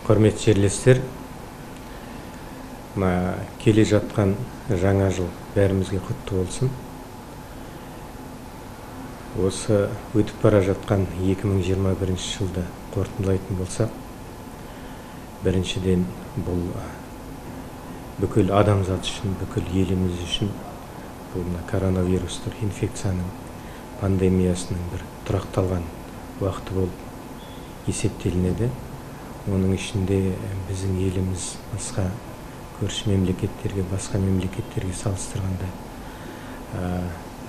Құрметті жерлестер, келе жатқан жаңа жыл бәрімізге құтты болсын. Осы өтіп бара жатқан 2021 жылды қорытындылайтын болсақ, біріншіден бұл бүкіл адамзат үшін, бүкіл еліміз үшін бұл коронавирустық инфекцияның пандемиясының бір тұрақталған уақыты болып есептелінеді. Оның ішінде біздің еліміз басқа көрші мемлекеттерге, басқа мемлекеттерге салыстырғанда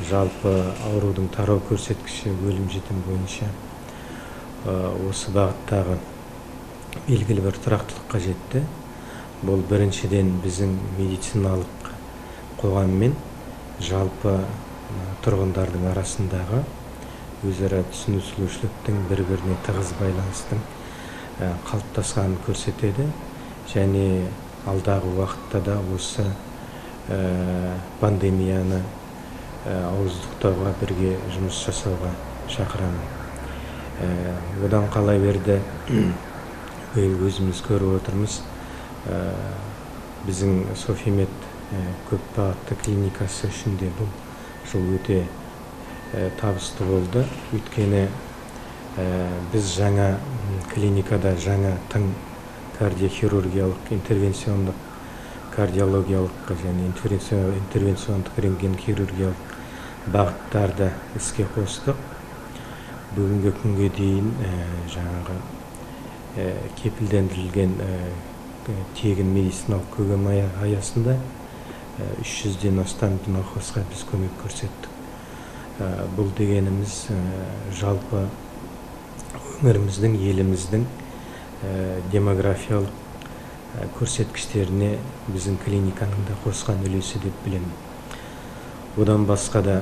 жалпы аурудың тарау көрсеткіші өлім-жітім бойынша осы бағыттағы белгілі бір тұрақтылыққа жетті. Бұл біріншіден біздің медициналық қоғаммен жалпы тұрғындардың арасындағы өзара түсінушіліктің, бір-біріне тығыз байланыстың қалыптасқанын көрсетеді. Және алдағы уақытта да осы пандемияны ауыздықтауға, бірге жұмыс жасауға шақырамын. Одан қалай берді өзіміз көріп отырмыз. Біздің Софимед көп бағытты клиникасы үшін де бұл жыл өте табысты болды. Өйткені біз жаңа клиникада жаңа тың кардиохирургиялық, интервенциондық кардиологиялық және интервенциондық рентген хирургиялық бағыттарды іске қостық. Бүгінгі күнге дейін жаңағы кепілдендірілген тегін медициналық көмек аясында 300-ден астам науқасқа біз көмек көрсеттік. Бұл дегеніміз жалпы өңіріміздің, еліміздің демографиялық көрсеткіштеріне біздің клиниканың да қосқан үлесі деп білемін. Одан басқа да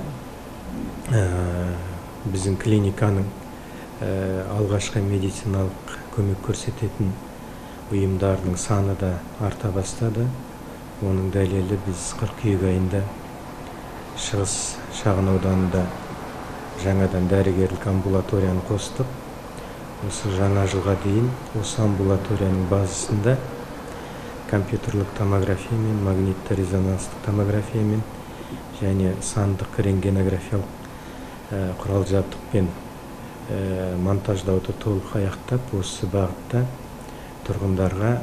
біздің клиниканың алғашқы медициналық көмек көрсететін ұйымдардың саны да арта бастады. Оның дәлелі біз қыркүйек айында Шығыс шағын ауданында жаңадан дәрігерлік амбулаторияны қостық. Осы жаңа жылға дейін осы амбулаторияның базасында компьютерлік томографиямен, магнитті резонанстық томографиямен және сандық рентгенографиялық құрал жабдықпен монтаждауды толық аяқтап, осы бағытта тұрғындарға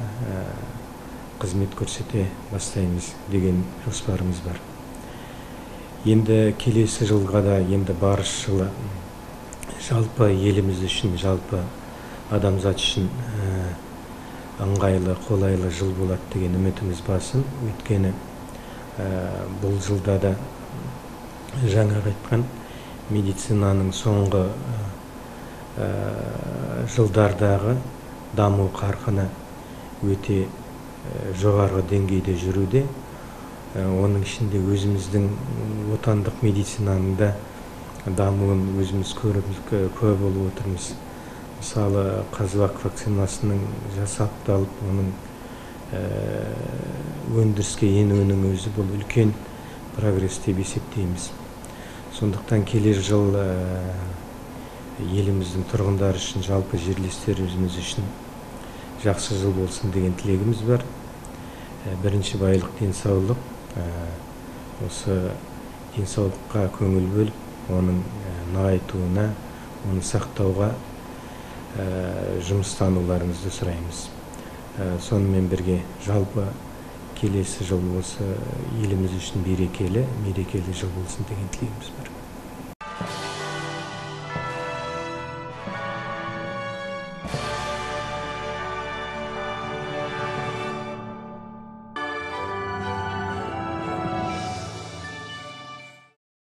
қызмет көрсете бастаймыз деген жоспарымыз бар. Енді келесі жылға да енді барыс жылы жалпы еліміз үшін, жалпы адамзат үшін ыңғайлы, қолайлы жыл болады деген үмітіміз басым. Өйткені бұл жылда да жаңа айтқан медицинаның соңғы жылдардағы даму қарқыны өте жоғарғы деңгейде жүруде. Оның ішінде өзіміздің отандық медицинаның да дамуын өзіміз көріп болып отырмыз. Мысалы, Қазыбақ вакцинасының жасақталып, оның өндіріске енуінің өзі бұл үлкен прогресс деп есептейміз. Сондықтан келер жыл еліміздің тұрғындары үшін, жалпы жерлестеріміз үшін жақсы жыл болсын деген тілегіміз бар. Бірінші байлық, денсаулық. Осы денсаулыққа көңіл бөліп, оның нығайтуына, оны сақтауға жұмыстануларыңызды сұраймыз. Сонымен бірге жалпы келесі жыл осы еліміз үшін мерекелі жыл болсын деген тілегіміз бар.